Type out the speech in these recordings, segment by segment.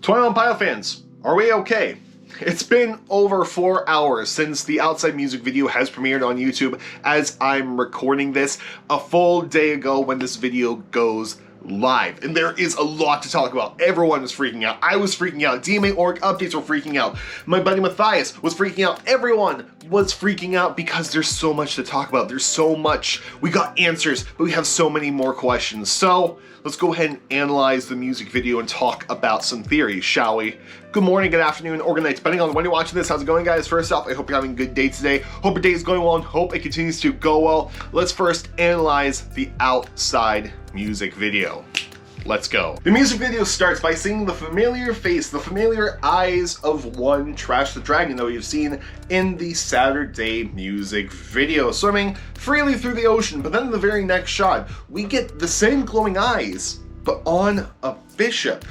21 Pile fans, are we okay? It's been over 4 hours since the Outside music video has premiered on YouTube as I'm recording this, a full day ago when this video goes live. And there is a lot to talk about. Everyone was freaking out. I was freaking out. DMA org updates were freaking out. My buddy Matthias was freaking out. Everyone was freaking out because there's so much to talk about. There's so much. We got answers, but we have so many more questions. So let's go ahead and analyze the music video and talk about some theories, shall we? Good morning, good afternoon, or good night, depending on when you're watching this. How's it going, guys? First off, I hope you're having a good day today. Hope your day is going well and hope it continues to go well. Let's first analyze the Outside music video. Let's go. The music video starts by seeing the familiar face, the familiar eyes of one Trash the Dragon that we've seen in the Saturday music video, swimming freely through the ocean. But then in the very next shot, we get the same glowing eyes, but on a bishop.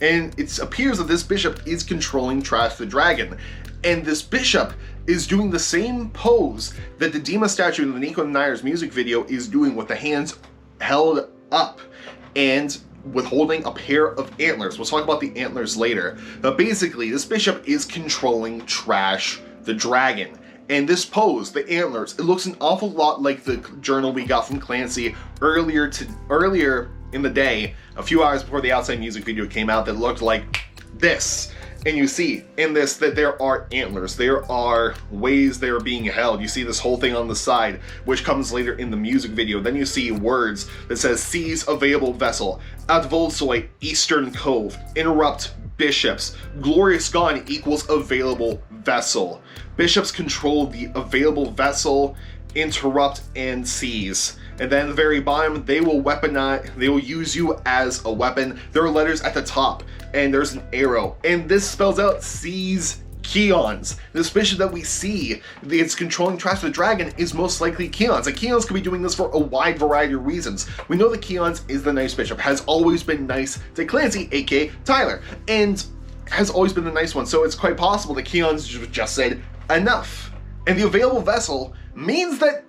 And it appears that this bishop is controlling Trash the Dragon. And this bishop is doing the same pose that the Dima statue in the Nico and Nair's music video is doing, with the hands held up and withholding a pair of antlers. We'll talk about the antlers later. But basically, this bishop is controlling Trash the Dragon. And this pose, the antlers, it looks an awful lot like the journal we got from Clancy earlier in the day, a few hours before the Outside music video came out, that looked like this. And you see in this that there are antlers, there are ways they're being held. You see this whole thing on the side, which comes later in the music video. Then you see words that says seize available vessel, at Volsoy, Eastern Cove, interrupt bishops, glorious gone equals available vessel. Bishops control the available vessel, interrupt and seize. And then at the very bottom, they will weaponize, they will use you as a weapon. There are letters at the top, and there's an arrow. And this spells out seize Keons. This bishop that we see, it's controlling Trash the Dragon, is most likely Keons. And Keons could be doing this for a wide variety of reasons. We know that Keons is the nice bishop, has always been nice to Clancy, aka Tyler, and has always been the nice one. So it's quite possible that Keons just said enough. And the available vessel means that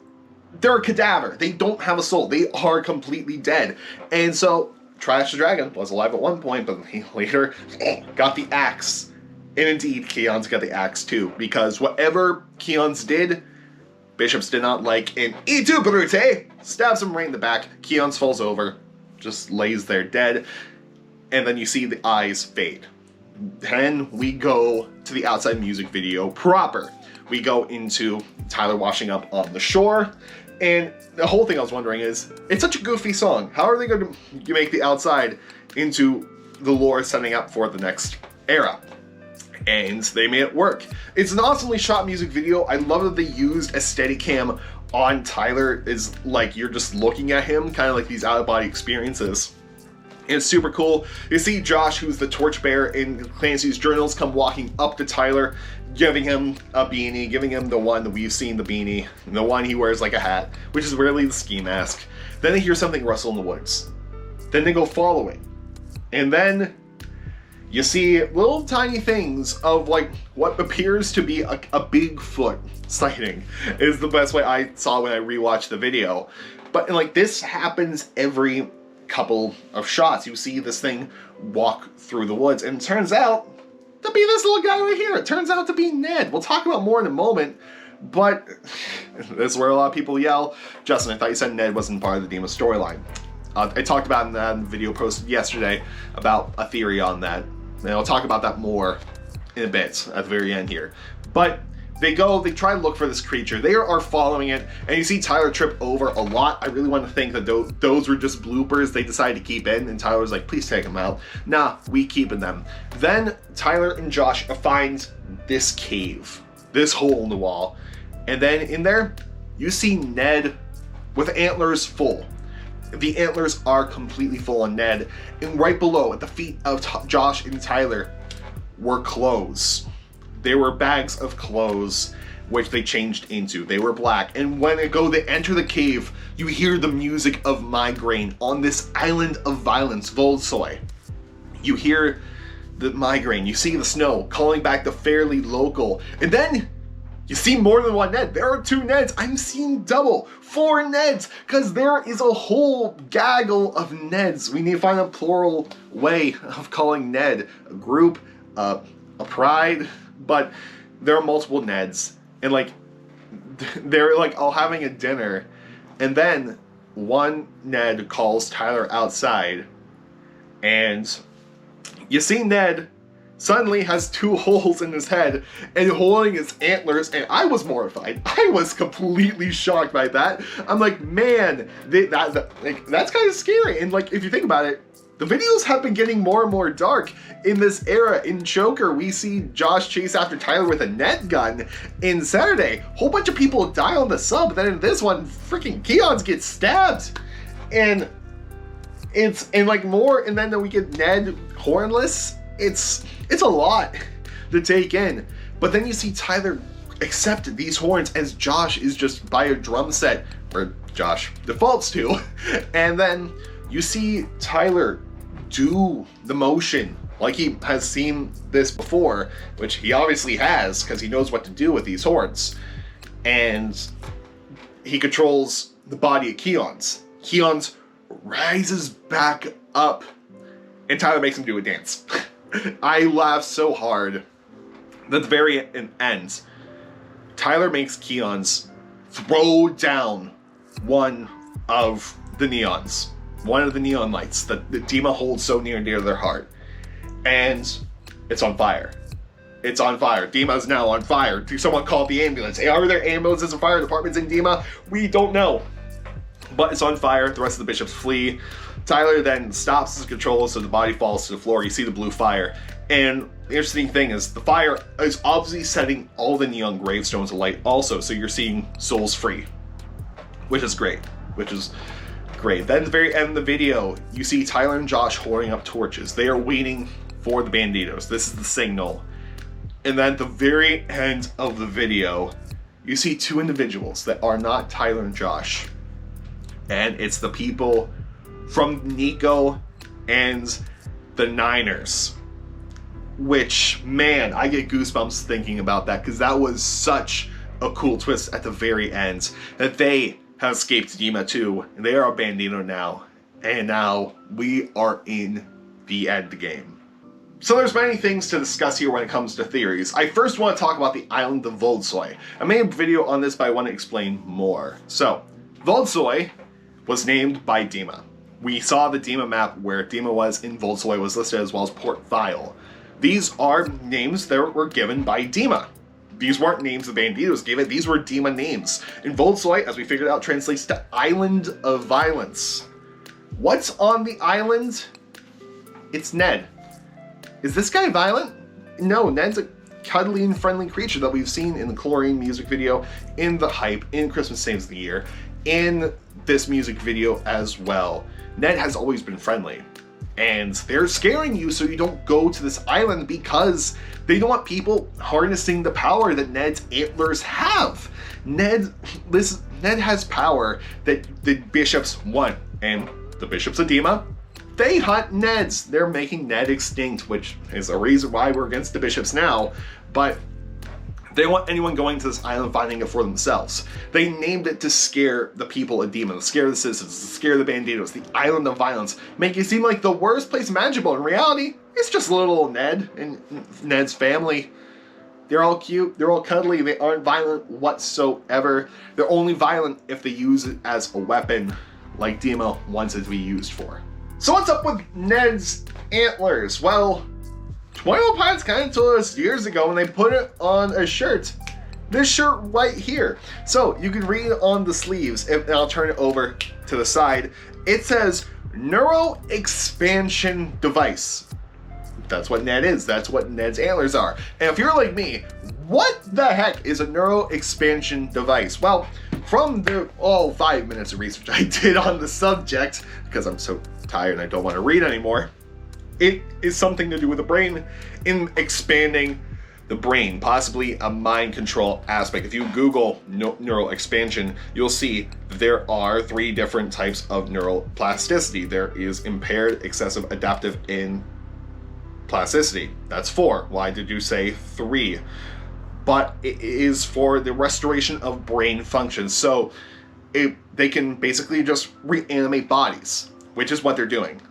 they're a cadaver. They don't have a soul. They are completely dead. And so Trash the Dragon was alive at one point, but he later got the axe. And indeed, Keons got the axe too, because whatever Keons did, bishops did not like. And E2 Brute stabs him right in the back. Keons falls over, just lays there dead. And then you see the eyes fade. Then we go to the Outside music video proper. We go into Tyler washing up on the shore. And the whole thing I was wondering is, it's such a goofy song. How are they going to make the Outside into the lore setting up for the next era? And they made it work. It's an awesomely shot music video. I love that they used a Steadicam on Tyler. Is like you're just looking at him, kind of like these out-of-body experiences. It's super cool. You see Josh, who's the torchbearer in Clancy's journals, come walking up to Tyler, giving him a beanie, giving him the one that we've seen, the beanie, the one he wears like a hat, which is really the ski mask. Then they hear something rustle in the woods. Then they go following. And then you see little tiny things of like what appears to be a Bigfoot sighting, is the best way I saw when I rewatched the video. But like this happens every couple of shots. You see this thing walk through the woods, and it turns out to be this little guy right here. It turns out to be Ned. We'll talk about more in a moment, but this is where a lot of people yell, Justin, I thought you said Ned wasn't part of the Dima storyline. I talked about in that video posted yesterday about a theory on that, and I'll talk about that more in a bit at the very end here. But they try to look for this creature. They are following it, and you see Tyler trip over a lot. I really want to think that those were just bloopers they decided to keep in, and Tyler was like, please take them out. Nah, we keeping them. Then Tyler and Josh find this cave, this hole in the wall, and then in there, you see Ned with antlers full. The antlers are completely full on Ned, and right below, at the feet of Josh and Tyler, were clothes. They were bags of clothes, which they changed into. They were black. And when they enter the cave, you hear the music of Migraine on this island of violence, Volsoy. You hear the Migraine. You see the snow calling back the fairly local. And then You see more than one Ned. There are 2 Neds. I'm seeing double. 4 Neds. Because there is a whole gaggle of Neds. We need to find a plural way of calling Ned. A group, a pride. But there are multiple Neds. And like, they're like all having a dinner. And then one Ned calls Tyler outside. And you see Ned suddenly has 2 holes in his head and holding his antlers, and I was mortified. I was completely shocked by that. I'm like, man, that's kind of scary. And like, if you think about it, the videos have been getting more and more dark in this era. In Joker, we see Josh chase after Tyler with a net gun. In Saturday, a whole bunch of people die on the sub. Then in this one, freaking Keons get stabbed. And like more, and then we get Ned hornless. It's a lot to take in. But then you see Tyler accept these horns as Josh is just by a drum set, or Josh defaults to. And then you see Tyler do the motion like he has seen this before, which he obviously has because he knows what to do with these horns. And he controls the body of Keons. Keons rises back up and Tyler makes him do a dance. I laughed so hard that the very end, Tyler makes Keons throw down one of the neons, one of the neon lights that Dima holds so near and dear to their heart. And it's on fire. It's on fire. Dima's now on fire. Someone called the ambulance. Hey, are there ambulances and fire departments in Dima? We don't know. But it's on fire. The rest of the bishops flee. Tyler then stops his control so the body falls to the floor. You see the blue fire. And the interesting thing is the fire is obviously setting all the neon gravestones alight also. So you're seeing souls free, which is great. Then at the very end of the video, you see Tyler and Josh holding up torches. They are waiting for the Banditos. This is the signal. And then at the very end of the video, you see 2 individuals that are not Tyler and Josh. And it's the people from Nico and the Niners. Which, man, I get goosebumps thinking about that because that was such a cool twist at the very end. That they have escaped Dima too, and they are a Bandito now. And now we are in the end game. So there's many things to discuss here when it comes to theories. I first want to talk about the island of Voldsoy. I made a video on this, but I want to explain more. So, Voldsoy was named by Dima. We saw the Dima map where Dima was in Voldsoy was listed as well as Port Vile. These are names that were given by Dima. These weren't names the Banditos gave it, these were Dima names. And Voldsoy, as we figured out, translates to Island of Violence. What's on the island? It's Ned. Is this guy violent? No, Ned's a cuddly and friendly creature that we've seen in the Chlorine music video, in the Hype, in Christmas Saves the Year, in this music video as well. Ned has always been friendly. And they're scaring you so you don't go to this island because they don't want people harnessing the power that Ned's antlers have. Ned has power that the bishops want. And the bishops of Dima, they hunt Neds. They're making Ned extinct, which is a reason why we're against the bishops now. But they don't want anyone going to this island finding it for themselves. They named it to scare the people of Dima, to scare the citizens, to scare the Banditos, the Island of Violence, make it seem like the worst place imaginable. In reality, it's just little Ned and Ned's family. They're all cute, they're all cuddly, they aren't violent whatsoever. They're only violent if they use it as a weapon, like Dima wants it to be used for. So what's up with Ned's antlers? Well, 21 Pilots kind of told us years ago when they put it on a shirt. This shirt right here. So you can read on the sleeves, and I'll turn it over to the side. It says Neuro Expansion Device. That's what Ned is. That's what Ned's antlers are. And if you're like me, what the heck is a Neuro Expansion Device? Well, from the 5 minutes of research I did on the subject, because I'm so tired and I don't want to read anymore, it is something to do with the brain, in expanding the brain, possibly a mind control aspect. If you Google neural expansion, you'll see there are 3 different types of neuroplasticity. There is impaired, excessive, adaptive, and plasticity. That's 4. Why did you say 3? but it is for the restoration of brain function. So they can basically just reanimate bodies, which is what they're doing.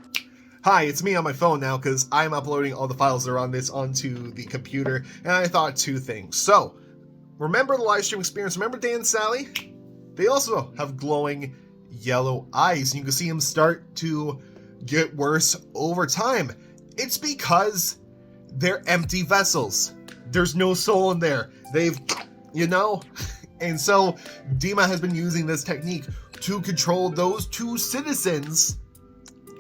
Hi, it's me on my phone now because I'm uploading all the files that are on this onto the computer, and I thought two things. So, remember the live stream experience? Remember Dan and Sally? They also have glowing yellow eyes, and you can see them start to get worse over time. It's because they're empty vessels. There's no soul in there. They've, and so Dima has been using this technique to control those two citizens,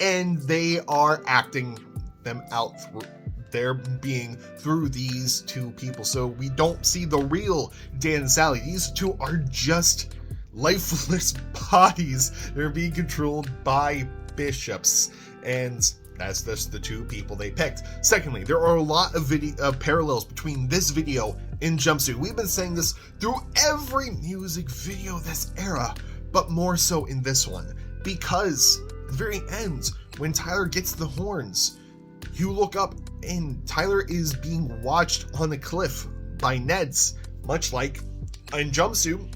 and they are acting them out through their being through these two people. So we don't see the real Dan and Sally. These two are just lifeless bodies. They're being controlled by bishops, and that's just the two people they picked. Secondly, there are a lot of parallels between this video and Jumpsuit. We've been saying this through every music video this era, but more so in this one, because at the very end, when Tyler gets the horns, you look up and Tyler is being watched on the cliff by Neds, much like in Jumpsuit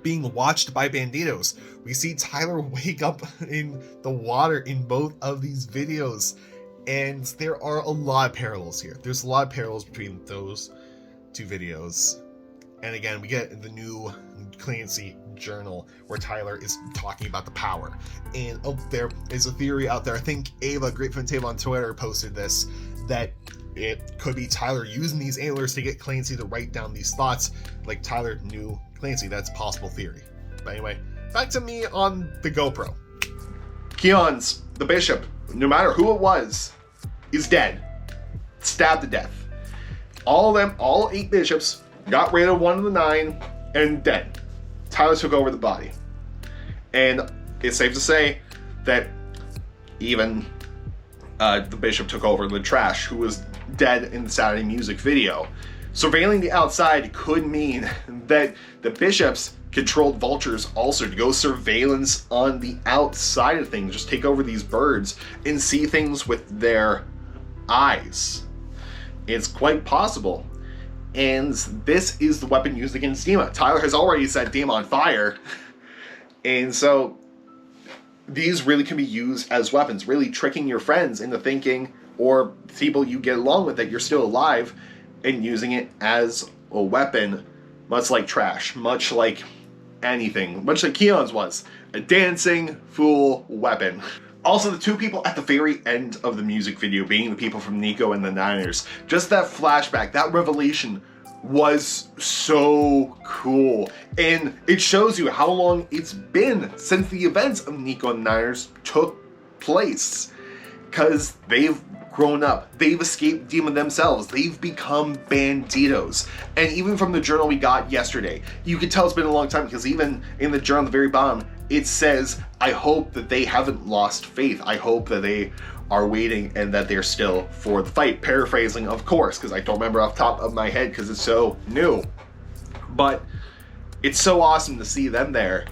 being watched by Banditos. We see Tyler wake up in the water in both of these videos, and there are a lot of parallels here. There's a lot of parallels between those two videos. And again, we get the new Clancy journal where Tyler is talking about the power. And there is a theory out there, I think Ava, Great Fun Table on Twitter, posted this, that it could be Tyler using these antlers to get Clancy to write down these thoughts, like Tyler knew Clancy. That's a possible theory. But anyway, back to me on the GoPro. Keon's, the bishop, no matter who it was, is dead. Stabbed to death. All 8 bishops got rid of one of the 9 and dead. Tyler took over the body. And it's safe to say that even the bishop took over the trash, who was dead in the Saturday music video. Surveilling the outside could mean that the bishops controlled vultures also to go surveillance on the outside of things, just take over these birds and see things with their eyes. It's quite possible. And this is the weapon used against Dima. Tyler has already set Dima on fire. And so these really can be used as weapons, really tricking your friends into thinking, or people you get along with, that you're still alive, and using it as a weapon, much like trash, much like anything, much like Keon's was, a dancing fool weapon. Also, the two people at the very end of the music video being the people from Nico and the Niners, just that flashback, that revelation was so cool. And it shows you how long it's been since the events of Nico and the Niners took place. Because they've grown up, they've escaped Dima themselves, they've become banditos. And even from the journal we got yesterday, you could tell it's been a long time, because even in the journal at the very bottom, it says, I hope that they haven't lost faith. I hope that they are waiting and that they're still for the fight. Paraphrasing, of course, because I don't remember off the top of my head because it's so new. But it's so awesome to see them there,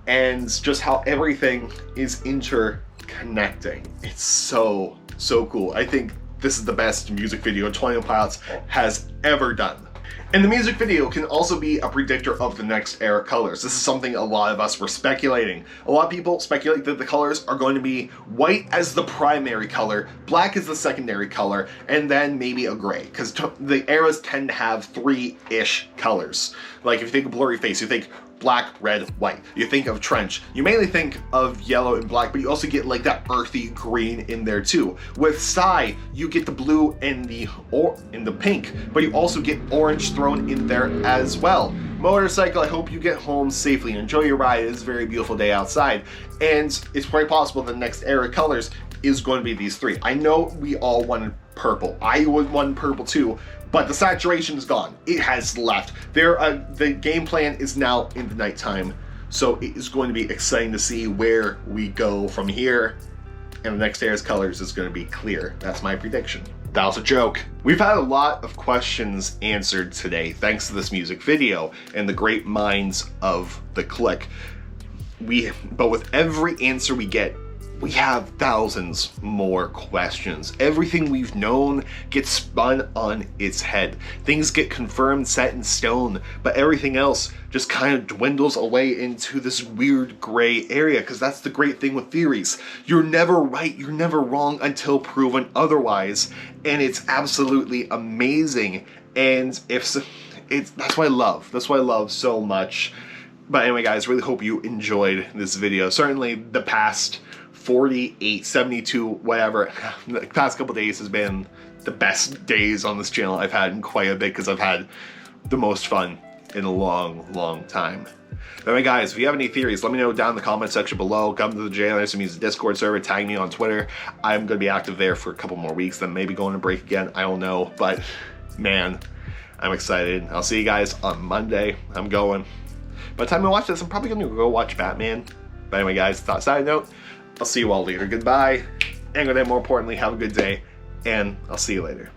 and just how everything is interconnecting. It's so cool. I think this is the best music video 21 Pilots has ever done. And the music video can also be a predictor of the next era colors. This is something a lot of us were speculating. A lot of people speculate that the colors are going to be white as the primary color, black as the secondary color, and then maybe a gray, because the eras tend to have 3-ish colors. Like if you think of Blurry Face, you think black, red, white. You think of Trench, you mainly think of yellow and black, but you also get like that earthy green in there too. With Psy, you get the blue and the pink, but you also get orange thrown in there as well. Motorcycle, I hope you get home safely and enjoy your ride. It is a very beautiful day outside, and it's quite possible the next era colors is going to be these 3. I know we all wanted purple. I would want purple too, but the saturation is gone. It has left. The game plan is now in the nighttime, so it is going to be exciting to see where we go from here. And the next era's colors is going to be clear. That's my prediction. That was a joke. We've had a lot of questions answered today thanks to this music video and the great minds of the clique. But with every answer we get, we have thousands more questions. Everything we've known gets spun on its head. Things get confirmed, set in stone, but everything else just kind of dwindles away into this weird gray area, because that's the great thing with theories. You're never right, you're never wrong until proven otherwise, and it's absolutely amazing. And that's what I love. That's what I love so much. But anyway, guys, really hope you enjoyed this video. Certainly the past 48, 72, whatever, the past couple days has been the best days on this channel I've had in quite a bit, because I've had the most fun in a long time. But anyway, guys, if you have any theories, let me know down in the comment section below. Come to the JLAndersonMusic Discord server, tag me on Twitter. I'm going to be active there for a couple more weeks, then maybe going to break again. I don't know, but man, I'm excited. I'll see you guys on Monday. I'm going. By the time I watch this, I'm probably going to go watch Batman. But anyway, guys, side note, I'll see you all later. Goodbye, and more importantly, have a good day, and I'll see you later.